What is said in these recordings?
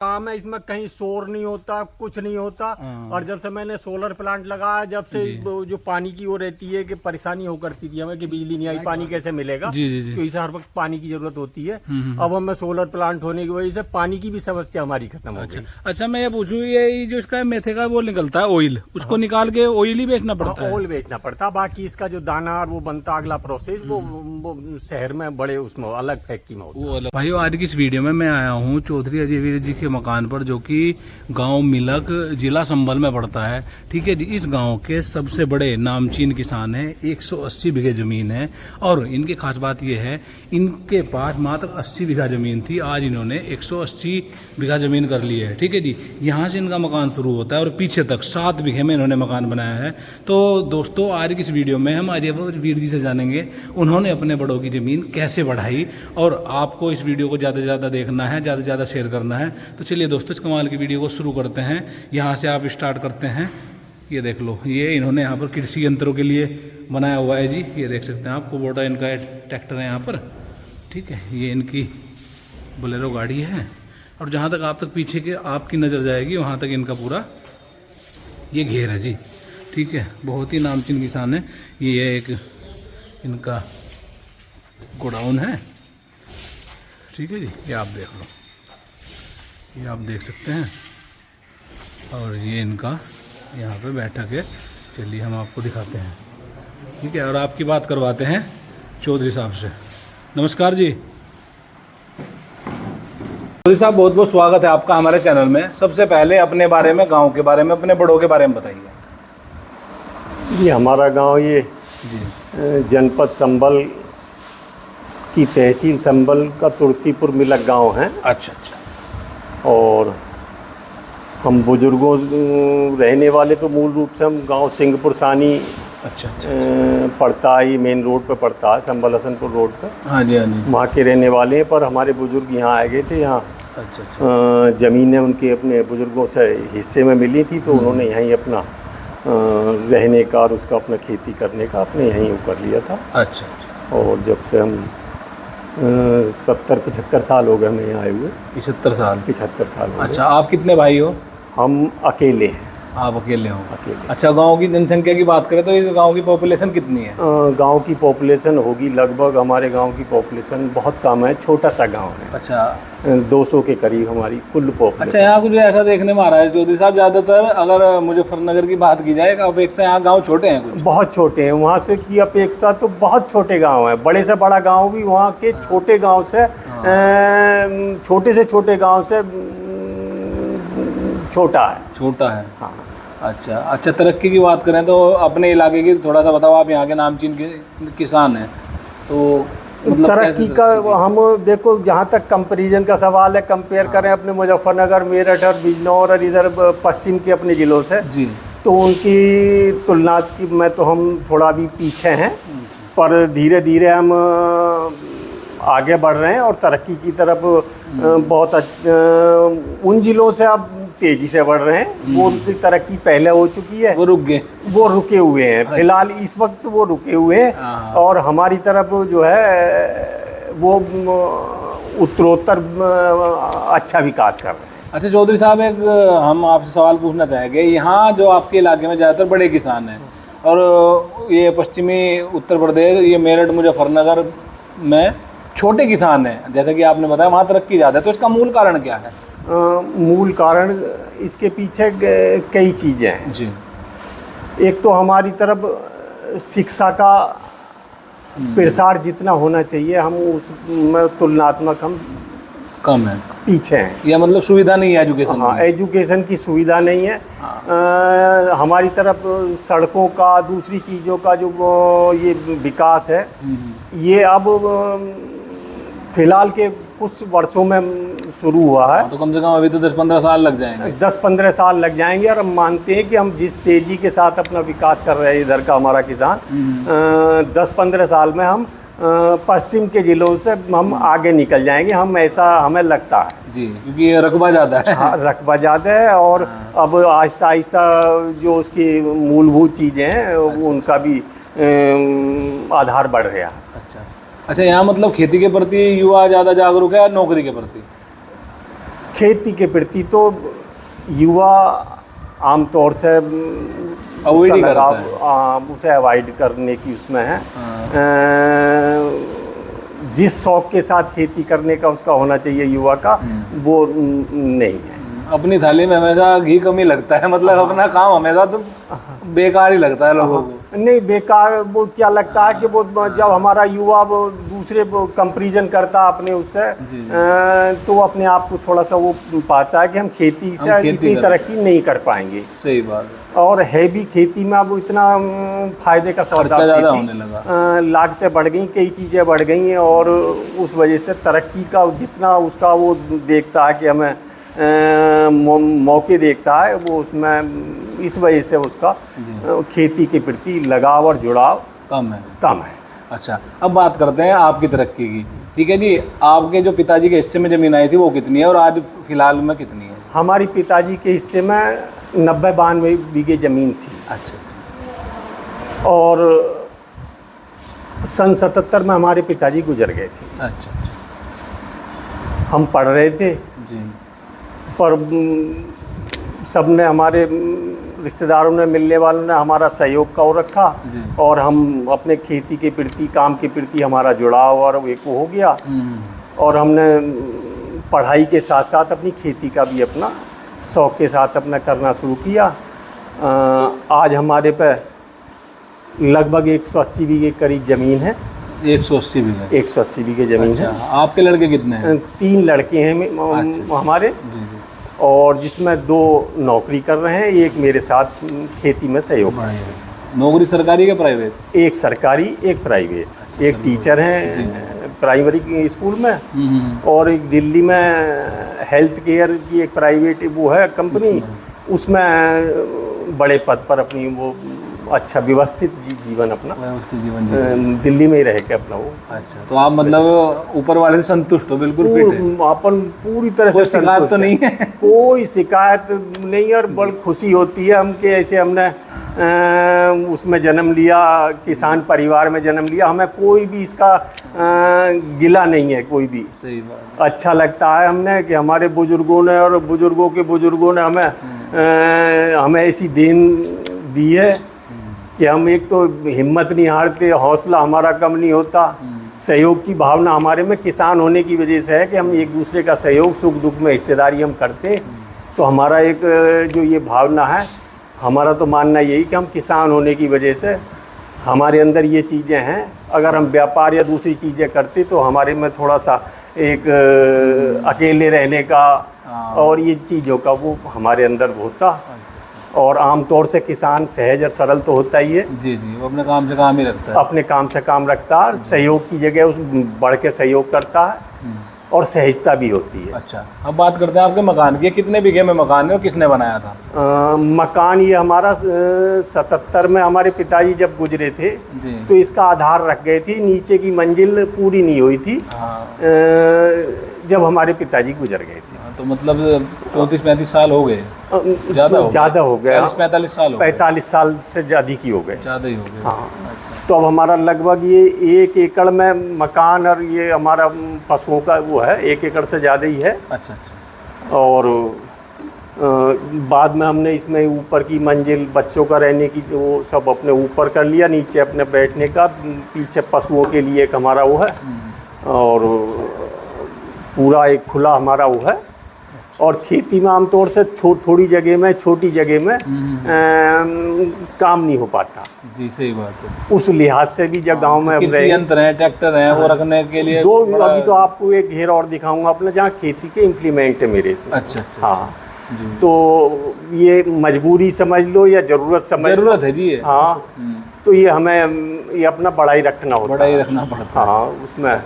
काम है, इसमें कहीं शोर नहीं होता, कुछ नहीं होता। और जब से मैंने सोलर प्लांट लगाया, जब से जो पानी की वो रहती है कि परेशानी हो करती थी हमें कि बिजली नहीं आई, पानी कैसे मिलेगा, क्योंकि हर वक्त पानी की जरूरत होती है। अब हमें सोलर प्लांट होने की वजह से पानी की भी समस्या हमारी खत्म हो गई। अच्छा, मैं ये पूछूं, ये जो इसका मेथे का वो निकलता है ऑयल, उसको निकाल के ऑयल ही बेचना पड़ता है? ऑयल बेचना पड़ता, बाकी इसका जो दाना और वो बनता अगला प्रोसेस वो शहर में बड़े उसमें अलग फैक्ट्री में होता है। भाई आज की इस वीडियो में मैं आया हूँ चौधरी अजय वीर जी के मकान पर, जो कि गांव मिलक जिला संभल में पड़ता है। ठीक है जी, इस गांव के सबसे बड़े नामचीन किसान हैं, 180 बीघे जमीन है। और इनकी खास बात यह है, इनके पास मात्र 80 बीघा जमीन थी, आज इन्होंने 180 बीघा जमीन कर ली है। ठीक है जी, यहाँ से इनका मकान शुरू होता है और पीछे तक 7 बीघे में इन्होंने मकान बनाया है। तो दोस्तों आज की इस वीडियो में हम अजय वीर जी से जानेंगे उन्होंने अपने बड़ों की ज़मीन कैसे बढ़ाई। और आपको इस वीडियो को ज़्यादा से ज़्यादा देखना है, ज़्यादा से ज़्यादा शेयर करना है। तो चलिए दोस्तों, इस कमाल की वीडियो को शुरू करते हैं। यहाँ से आप स्टार्ट करते हैं। ये देख लो, ये इन्होंने यहाँ पर कृषि यंत्रों के लिए बनाया हुआ है जी। ये देख सकते हैं आप, कुबोटा इनका ट्रैक्टर है यहाँ पर। ठीक है, ये इनकी बोलेरो गाड़ी है। और जहाँ तक आप तक पीछे के आपकी नज़र जाएगी वहाँ तक इनका पूरा ये घेर है जी। ठीक है, बहुत ही नामचीन किसान है। ये एक इनका गोडाउन है। ठीक है जी, ये आप देख लो, ये आप देख सकते हैं। और ये इनका यहाँ पे बैठक है। चलिए हम आपको दिखाते हैं। ठीक है, और आपकी बात करवाते हैं चौधरी साहब से। नमस्कार जी चौधरी साहब, बहुत बहुत स्वागत है आपका हमारे चैनल में। सबसे पहले अपने बारे में, गांव के बारे में, अपने बड़ों के बारे में बताइए जी। हमारा गांव ये जी जनपद संभल की तहसील संभल का तुर्तीपुर मिलक गांव है। अच्छा अच्छा। और हम बुजुर्गों रहने वाले तो मूल रूप से हम गांव सिंहपुर सानी अच्छा अच्छा पड़ता है, मेन रोड पे पड़ता है, संभल हसनपुर रोड पे। हाँ जी हाँ जी। वहाँ के रहने वाले हैं, पर हमारे बुजुर्ग यहाँ आ गए थे। यहाँ अच्छा अच्छा। ज़मीनें उनके अपने बुजुर्गों से हिस्से में मिली थी, तो उन्होंने यहीं अपना रहने का और उसका अपना खेती करने का अपने यहीं कर लिया था। अच्छा अच्छा। और जब से हम 70-75 साल हो गए हमें यहाँ आए हुए। 75 साल? 75 साल हो गए। अच्छा, आप कितने भाई हो? हम अकेले हैं। आप अकेले हो? अकेले। अच्छा, गांव की जनसंख्या की बात करें तो इस गांव की पॉपुलेशन कितनी है? गांव की पॉपुलेशन होगी लगभग, हमारे गांव की पॉपुलेशन बहुत कम है, छोटा सा गांव है। अच्छा, 200 के करीब हमारी कुल पॉपुलेशन। अच्छा, यहाँ कुछ ऐसा देखने में आ रहा है चौधरी साहब, ज़्यादातर अगर मुजफ्फरनगर की बात की जाए अपेक्षा यहाँ गाँव छोटे हैं, कुछ बहुत छोटे हैं। वहाँ से की अपेक्षा तो बहुत छोटे गांव हैं। बड़े से बड़ा गांव भी वहाँ के छोटे गांव से, छोटे से छोटे गांव से छोटा है। छोटा है? हाँ। अच्छा अच्छा। तरक्की की बात करें तो अपने इलाके की थोड़ा सा बताओ। आप यहाँ के नामचीन किसान हैं, तो मतलब तरक्की का हम देखो, जहाँ तक कंपैरिजन का सवाल है, कंपेयर करें अपने मुजफ्फरनगर, मेरठ और बिजनौर और इधर पश्चिम के अपने ज़िलों से जी, तो उनकी तुलना में तो हम थोड़ा भी पीछे हैं। पर धीरे धीरे हम आगे बढ़ रहे हैं और तरक्की की तरफ बहुत उन ज़िलों से अब तेज़ी से बढ़ रहे हैं। वो उनकी तरक्की पहले हो चुकी है, वो रुक गए, वो रुके हुए हैं फिलहाल इस वक्त, वो रुके हुए हैं। और हमारी तरफ जो है वो उत्तरोत्तर अच्छा विकास कर रहे हैं। अच्छा चौधरी साहब, एक हम आपसे सवाल पूछना चाहेंगे। यहाँ जो आपके इलाके में ज़्यादातर बड़े किसान हैं और ये पश्चिमी उत्तर प्रदेश, ये मेरठ मुजफ्फरनगर में छोटे किसान हैं, जैसे कि आपने बताया वहाँ तरक्की ज़्यादा है, तो इसका मूल कारण क्या है? मूल कारण इसके पीछे कई चीज़ें हैं जी। एक तो हमारी तरफ शिक्षा का प्रसार जितना होना चाहिए, हम उसमें तुलनात्मक हम कम है, पीछे हैं। या मतलब सुविधा नहीं है एजुकेशन? हाँ, एजुकेशन की सुविधा नहीं है। हमारी तरफ सड़कों का, दूसरी चीज़ों का जो ये विकास है, ये अब फिलहाल के कुछ वर्षों में शुरू हुआ है। तो कम से कम अभी तो 10-15 साल लग जाएंगे। 10-15 साल लग जाएंगे। और हम मानते हैं कि हम जिस तेज़ी के साथ अपना विकास कर रहे हैं इधर का हमारा किसान, 10-15 साल में हम पश्चिम के ज़िलों से हम आगे निकल जाएंगे। हम ऐसा हमें लगता है जी, क्योंकि ये रकबा ज़्यादा है। हाँ, रकबा ज़्यादा है। और अब आहिस्ता आहिस्ता जो उसकी मूलभूत चीज़ें हैं उनका भी आधार बढ़ रहा है। अच्छा, यहाँ मतलब खेती के प्रति युवा ज़्यादा जागरूक है या नौकरी के प्रति? खेती के प्रति तो युवा आमतौर से अवॉइड ही करता है, उसे अवॉइड करने की उसमें है। जिस शौक के साथ खेती करने का उसका होना चाहिए युवा का, वो नहीं है। अपनी थाली में हमेशा घी कमी लगता है, मतलब अपना काम हमेशा तो बेकार ही लगता है लोगों को। नहीं बेकार, वो क्या लगता है कि वो जब हमारा युवा वो दूसरे कंपैरिजन करता है अपने उससे, तो वो अपने आप को थोड़ा सा वो पाता है कि हम खेती से इतनी तरक्की नहीं कर पाएंगे। सही बात है। और है भी खेती में अब इतना फायदे का सौदा ज़्यादा होने लगा, लागतें बढ़ गई, कई चीज़ें बढ़ गई हैं, और उस वजह से तरक्की का जितना उसका वो देखता है कि हमें मौके देखता है, वो उसमें इस वजह से उसका खेती के प्रति लगाव और जुड़ाव कम है। अच्छा, अब बात करते हैं आपकी तरक्की की। ठीक है जी, आपके जो पिताजी के हिस्से में ज़मीन आई थी वो कितनी है और आज फिलहाल में कितनी है? हमारी पिताजी के हिस्से में 90-92 बीघे ज़मीन थी। अच्छा। और सन 77 में हमारे पिताजी गुजर गए थे। अच्छा। हम पढ़ रहे थे जी, पर सबने, हमारे रिश्तेदारों ने, मिलने वालों ने हमारा सहयोग का रखा, और हम अपने खेती के प्रति, काम के प्रति हमारा जुड़ाव और एक हो गया, और हमने पढ़ाई के साथ साथ अपनी खेती का भी अपना शौक के साथ अपना करना शुरू किया। आज हमारे पे लगभग 180 बीघे करीब ज़मीन है। 180 बीघे? 180 बीघे ज़मीन है। आपके लड़के कितने हैं? 3 लड़के हैं हमारे, और जिसमें 2 नौकरी कर रहे हैं, एक मेरे साथ खेती में सहयोग कर रहे हैं। नौकरी सरकारी या प्राइवेट? एक सरकारी, एक प्राइवेट। एक टीचर हैं प्राइमरी स्कूल में, और एक दिल्ली में हेल्थ केयर की एक प्राइवेट वो है कंपनी, उसमें बड़े पद पर अपनी वो अच्छा व्यवस्थित जीवन अपना दिल्ली में ही रह के अपना वो। अच्छा, तो आप मतलब ऊपर वाले से संतुष्ट हो? बिल्कुल फिट है अपन पूरी तरह से। शिकायत तो नहीं है? कोई शिकायत नहीं, और बड़ी खुशी होती है हम कि ऐसे हमने उसमें जन्म लिया, किसान परिवार में जन्म लिया, हमें कोई भी इसका गिला नहीं है कोई भी। सही बात। अच्छा लगता है हमने कि हमारे बुजुर्गों ने और बुजुर्गों के बुजुर्गों ने हमें ऐसी देन दी है कि हम एक तो हिम्मत नहीं हारते, हौसला हमारा कम नहीं होता, सहयोग की भावना हमारे में किसान होने की वजह से है कि हम एक दूसरे का सहयोग, सुख दुख में हिस्सेदारी हम करते। तो हमारा एक जो ये भावना है, हमारा तो मानना यही कि हम किसान होने की वजह से हमारे अंदर ये चीज़ें हैं। अगर हम व्यापार या दूसरी चीज़ें करते तो हमारे में थोड़ा सा एक अकेले रहने का और ये चीज़ों का वो हमारे अंदर होता। और आमतौर से किसान सहज और सरल तो होता ही है। जी, वो अपने काम से काम ही रखता है। अपने काम से काम रखता है, सहयोग की जगह उस बढ़ के सहयोग करता है, और सहजता भी होती है। अच्छा, अब बात करते हैं आपके मकान की। कितने बीघे में मकान है और किसने बनाया था? मकान ये हमारा 77 में हमारे पिताजी जब गुजरे थे तो इसका आधार रख गए थे, नीचे की मंजिल पूरी नहीं हुई थी जब हमारे पिताजी गुजर गए थे। तो मतलब 34-35 साल हो गए? ज़्यादा हो गए। 40-45 साल 45 साल से ज़्यादा ही हो गए। ज़्यादा ही हो गए। हाँ। तो अब हमारा लगभग ये 1 एकड़ में मकान, और ये हमारा पशुओं का वो है 1 एकड़ से ज़्यादा ही है। अच्छा। और बाद में हमने इसमें ऊपर की मंजिल, बच्चों का रहने की वो सब अपने ऊपर कर लिया, नीचे अपने बैठने का, पीछे पशुओं के लिए एक हमारा वो है, और पूरा एक खुला हमारा वो है। और खेती में आमतौर से थोड़ी जगह में, छोटी जगह में काम नहीं हो पाता। जी, सही बात है। उस लिहाज से भी जब गांव में कृषि यंत्र हैं, ट्रैक्टर हैं, वो रखने के लिए अभी तो आपको एक घेर और दिखाऊंगा अपने, जहाँ खेती के इम्प्लीमेंट है मेरे इसमें। अच्छा। हाँ जी। तो ये मजबूरी समझ लो या ज़रूरत है जी। हाँ, तो ये हमें ये अपना बढ़ाई रखना होता है। बढ़ाई रखना पड़ता है। हाँ, उसमें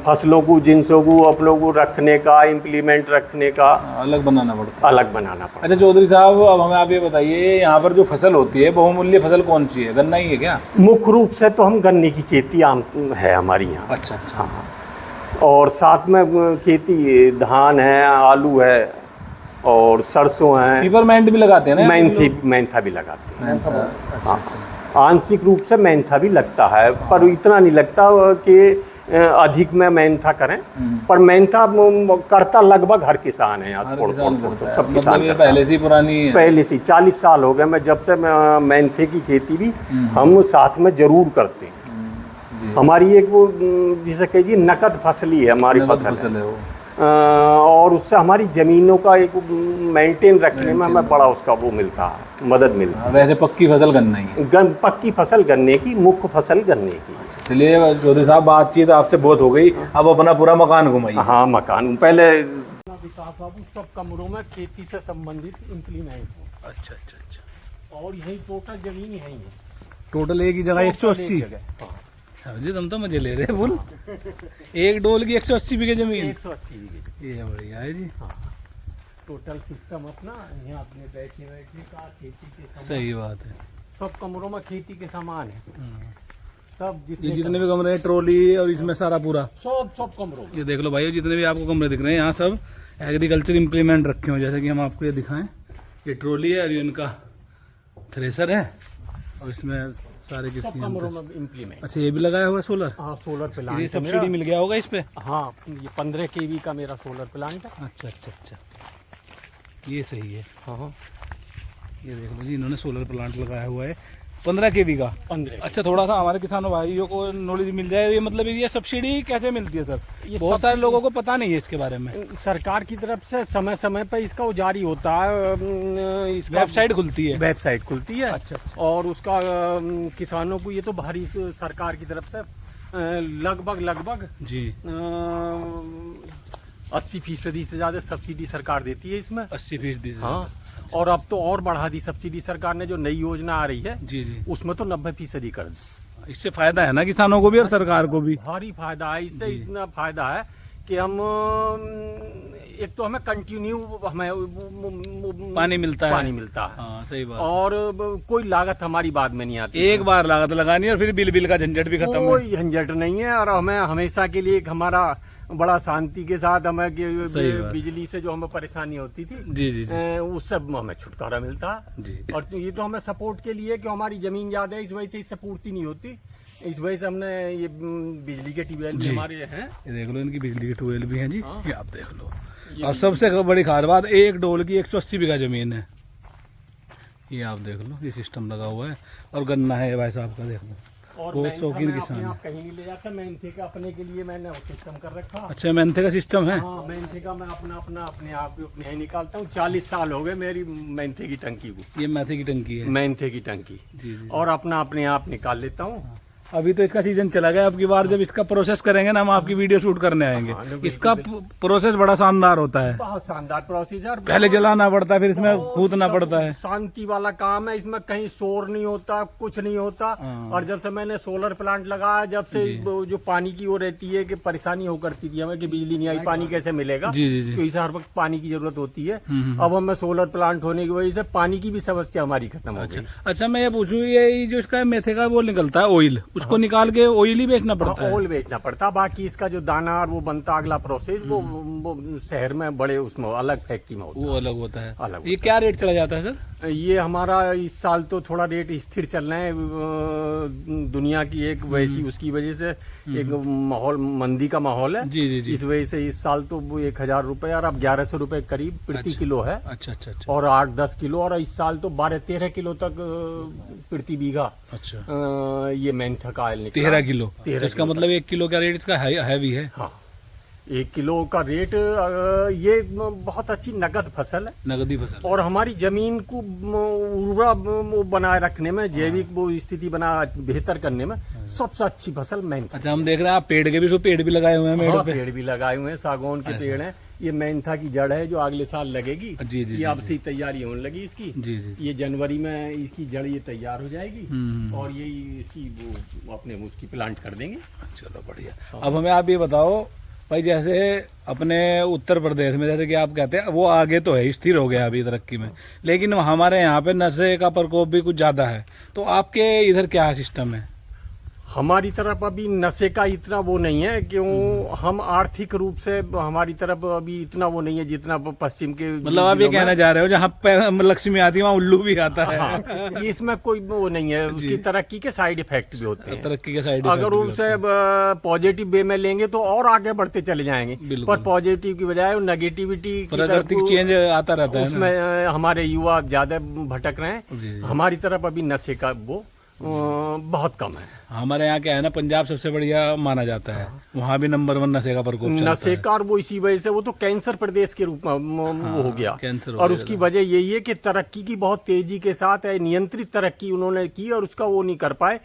फसलों को, जिनसों को, अपनों को रखने का, इम्प्लीमेंट रखने का अलग बनाना पड़ता है। अच्छा चौधरी साहब, अब हमें आप ये बताइए, यहाँ पर जो फसल होती है, बहुमूल्य फसल कौन सी है? गन्ना ही है क्या? मुख्य रूप से तो हम गन्ने की खेती आम है हमारी यहाँ। अच्छा। हाँ, और साथ में खेती धान है, आलू है, और सरसों है। पिपरमेंट भी लगाते हैं ना? मेंथा भी लगाते हैं। हाँ, आंशिक रूप से मेंथा भी लगता है, पर इतना नहीं लगता कि अधिक में मेहनता करें, पर मेहनता करता लगभग हर किसान है यहाँ, थोड़ा सब किसान मतलब पहले से पुरानी है। पहले से 40 साल हो गए। मैं जब से मेहनते की खेती भी हम साथ में जरूर करते हैं। हमारी एक वो जिसे कहिए नकद फसली है हमारी फसल है वो। और उससे हमारी ज़मीनों का एक मेंटेन रखने में हमें बड़ा उसका वो मिलता है, मदद मिलती है। वैसे पक्की फसल गन्ना ही है। पक्की फसल गन्ने की, मुख्य फसल गन्ने की। चलिए चौधरी साहब, बातचीत आपसे बहुत हो गई, अब अपना पूरा मकान घुमाइए। हाँ, मकान पहले विकास बाबू सब कमरों में खेती से संबंधित इम्प्लीमेंट हो। अच्छा अच्छा अच्छा। और यही टोटल जमीन यही है, टोटल एक ही जगह 180। जी तुम तो मजे ले रहे हैं फुल। एक डोल की 180 बीघे जमीन। 180 बीघे। ये बढ़िया है जी। हाँ, टोटल सिस्टम अपना यहाँ अपने बैठने का खेती के सामान। सही बात है। सब कमरों में खेती के सामान है, सब ये जितने भी कमरे हैं, ट्रॉली और इसमें सारा पूरा सब कमरों। ये देख लो भाई, जितने भी आपको कमरे दिख रहे हैं यहाँ सब एग्रीकल्चर इम्प्लीमेंट रखे हुए, जैसे कि हम आपको ये दिखाएं। ये ट्रॉली है और ये इनका थ्रेसर है और इसमें सारे सब कमरों में इम्प्लीमेंट। अच्छा, ये भी लगाया हुआ है सोलर। हाँ, सोलर प्लांट। ये सब्सिडी मिल गया होगा इस पे। हाँ, ये 15 kV का मेरा सोलर प्लांट है। अच्छा अच्छा अच्छा, ये सही है। हाँ, ये देख लो जी, इन्होंने सोलर प्लांट लगाया हुआ है 15 kV का। 15। अच्छा, थोड़ा सा हमारे किसानों भाइयों को नॉलेज मिल जाए। ये मतलब ये सब्सिडी कैसे मिलती है सर? ये बहुत सारे लोगों को पता नहीं है इसके बारे में। सरकार की तरफ से समय समय पर इसका वो जारी होता है, इसका वेबसाइट खुलती है। वेबसाइट खुलती है। अच्छा अच्छा। और उसका किसानों को ये तो भारी सरकार की तरफ से लगभग जी 80% से ज्यादा सब्सिडी सरकार देती है इसमें। 80% से। हाँ, और अब तो और बढ़ा दी सब्सिडी सरकार ने, जो नई योजना आ रही है जी जी, उसमें तो 90% कर दी। इससे फायदा है ना किसानों को भी और सरकार को भी। भारी फायदा है इससे। इतना फायदा है कि हम एक तो हमें कंटिन्यू हमें पानी मिलता है। हाँ, सही बात। और कोई लागत हमारी बाद में नहीं आती। एक बार लागत लगानी और फिर बिल का झंझट भी खत्म है। कोई झंझट नहीं है। और हमें हमेशा के लिए हमारा बड़ा शांति के साथ हमें बिजली से जो हमें परेशानी होती थी जी जी जी, उस सब में हमें छुटकारा मिलता जी। और ये तो हमें सपोर्ट के लिए कि हमारी जमीन ज्यादा है, इस वजह से इससे पूर्ति नहीं होती, इस वजह से हमने ये बिजली के ट्यूबवेल भी हमारे हैं। ये देख लो, इनकी बिजली के ट्यूबवेल भी हैं जी। हाँ। ये आप देख लो। और सबसे बड़ी खास बात, एक डोल की 180 बीघा जमीन है। ये आप देख लो, ये सिस्टम लगा हुआ है और गन्ना है भाई साहब का, देख लो। और बहुत शौकीन किसान है। कहीं नहीं ले जाता, मेहनती का अपने के लिए मैंने सिस्टम कर रखा। अच्छा, मेहनती का सिस्टम है। हाँ, मेहनती का मैं अपने आप ही निकालता हूँ। 40 साल हो गए मेरी मेहनती की टंकी को। ये मेहनती की टंकी है। मेहनती की टंकी जी जी। और अपने आप निकाल लेता हूँ। अभी तो इसका सीजन चला गया, अब की बार जब इसका प्रोसेस करेंगे ना, हम आपकी वीडियो शूट करने आएंगे। इसका प्रोसेस बड़ा शानदार होता है। बहुत शानदार प्रोसीजर। पहले जलाना पड़ता है, फिर इसमें कूदना पड़ता है। शांति वाला काम है, इसमें कहीं शोर नहीं होता, कुछ नहीं होता। और जब से मैंने सोलर प्लांट लगाया, जब से जो पानी की वो रहती है कि परेशानी हो करती थी हमें कि बिजली नहीं आई, पानी कैसे मिलेगा, जी जी जी, तो इसे हर वक्त पानी की जरूरत होती है। अब हमें सोलर प्लांट होने की वजह से पानी की भी समस्या हमारी खत्म हो गई। अच्छा, मैं ये पूछूं, ये जो इसका मेथे का वो निकलता है ऑयल, उसको निकाल के ऑयल ही बेचना पड़ता है? ऑयल बेचना पड़ता, बाकी इसका जो दाना और वो बनता अगला प्रोसेस वो शहर में बड़े उसमें अलग फैक्ट्री में होता है। वो अलग होता है। अलग ये क्या रेट चला जाता है सर? ये हमारा इस साल तो थोड़ा रेट स्थिर चल रहा है, दुनिया की एक वैसी उसकी वजह से एक माहौल, मंदी का माहौल है। जी जी जी। इस वजह से इस साल तो वो 1000 रुपए और अब 1100 रुपए करीब प्रति किलो है। अच्छा अच्छा अच्छा। और 8-10 किलो, और इस साल तो 12-13 किलो तक प्रति बीघा। अच्छा, ये मेंथा का ऑयल निकला। 13 किलो। इसका मतलब 1 किलो का रेट इसका हैवी है। हाँ, 1 किलो का रेट। ये बहुत अच्छी नगद फसल है, नगदी फसल। और हमारी जमीन को उर्वरा बनाए रखने में, जैविक वो स्थिति बना बेहतर करने में सबसे अच्छी फसल मेंथा। अच्छा, हम देख रहे हैं आप पेड़ के भी पेड़ भी लगाए हुए हैं मेड़ पे। पेड़ भी लगाए हुए हैं, सागौन के पेड़ हैं। ये मेंथा की जड़ है जो अगले साल लगेगी। जी जी, ये अब से तैयारी होने लगी इसकी। जी जी। ये जनवरी में इसकी जड़ ये तैयार हो जाएगी और ये इसकी वो अपने उसकी प्लांट कर देंगे। चलो बढ़िया। अब हमें आप ये बताओ भाई, जैसे अपने उत्तर प्रदेश में, जैसे कि आप कहते हैं, वो आगे तो है, स्थिर हो गया अभी तरक्की में, लेकिन हमारे यहाँ पे नशे का प्रकोप भी कुछ ज्यादा है, तो आपके इधर क्या सिस्टम है? हमारी तरफ अभी नशे का इतना वो नहीं है, क्यों हम आर्थिक रूप से हमारी तरफ अभी इतना वो नहीं है जितना पश्चिम के, मतलब आप ये कहना चाह रहे हो जहाँ लक्ष्मी आती है वहाँ उल्लू भी आता है। हाँ, इसमें कोई वो नहीं है, उसकी तरक्की के साइड इफेक्ट भी होते हैं। तरक्की के साइड अगर उसे पॉजिटिव वे में लेंगे तो और आगे बढ़ते चले जाएंगे, पर पॉजिटिव की बजाय नेगेटिविटी प्राकृतिक चेंज आता रहता है, उसमें हमारे युवा ज्यादा भटक रहे हैं। हमारी तरफ अभी नशे का वो बहुत कम है। हमारे यहाँ क्या है ना, पंजाब सबसे बढ़िया माना जाता है, वहाँ भी नंबर 1 नशे का प्रकोप चलता है। नशे का, और वो इसी वजह से वो तो कैंसर प्रदेश के रूप में वो हो गया। और उसकी वजह यही है कि तरक्की की बहुत तेजी के साथ है, नियंत्रित तरक्की उन्होंने की और उसका वो नहीं कर पाए।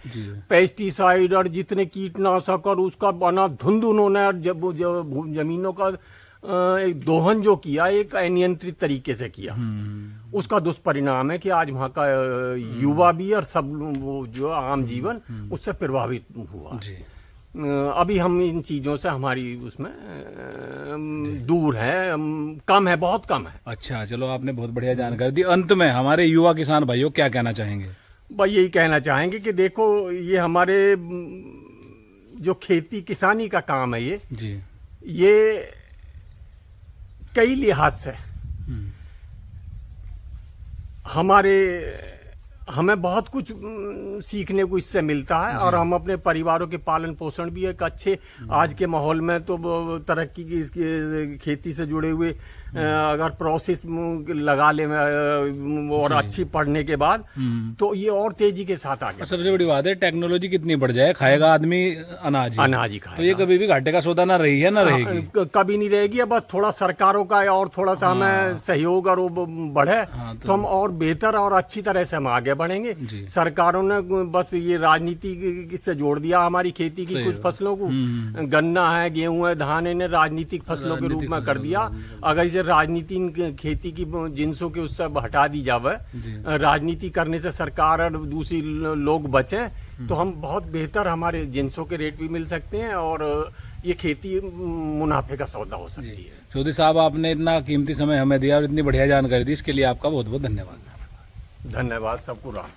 पेस्टिसाइड और जितने कीटनाशक और उसका बना धुंध उन्होंने, और जब जमीनों का एक दोहन जो किया एक अनियंत्रित तरीके से किया, उसका दुष्परिणाम है कि आज वहाँ का युवा भी और सब वो जो आम जीवन उससे प्रभावित हुआ। अभी हम इन चीजों से हमारी उसमें दूर है, कम है, बहुत कम है। अच्छा, चलो आपने बहुत बढ़िया जानकारी दी। अंत में हमारे युवा किसान भाइयों क्या कहना चाहेंगे? भाई यही कहना चाहेंगे कि देखो, ये हमारे जो खेती किसानी का काम है ये कई लिहाज से हमें बहुत कुछ सीखने को इससे मिलता है, और हम अपने परिवारों के पालन पोषण भी एक अच्छे आज के माहौल में तो तरक्की की इसकी खेती से जुड़े हुए अगर प्रोसेस लगा ले और अच्छी पढ़ने के बाद तो ये और तेजी के साथ आगे। सबसे बड़ी बात है टेक्नोलॉजी कितनी बढ़ जाए, खाएगा आदमी अनाज ही खाएगा, तो ये कभी भी घाटे का सौदा ना रही है, ना रहेगी, कभी नहीं रहेगी। बस थोड़ा सरकारों का और थोड़ा सा हमें सहयोग और वो बढ़े तो हम और बेहतर और अच्छी तरह से हम आगे बढ़ेंगे। सरकारों ने बस ये राजनीति से जोड़ दिया हमारी खेती की कुछ फसलों को, गन्ना है, गेहूं है, धान है, इन्हें राजनीतिक फसलों के रूप में कर दिया। अगर इसे राजनीति खेती की जिनसों के उससे हटा दी जावे, राजनीति करने से सरकार और दूसरी लोग बचे तो हम बहुत बेहतर हमारे जिनसों के रेट भी मिल सकते हैं और ये खेती मुनाफे का सौदा हो सकती है। चौधरी साहब, आपने इतना कीमती समय हमें दिया और इतनी बढ़िया जानकारी दी, इसके लिए आपका बहुत बहुत धन्यवाद। धन्यवाद सबको राम।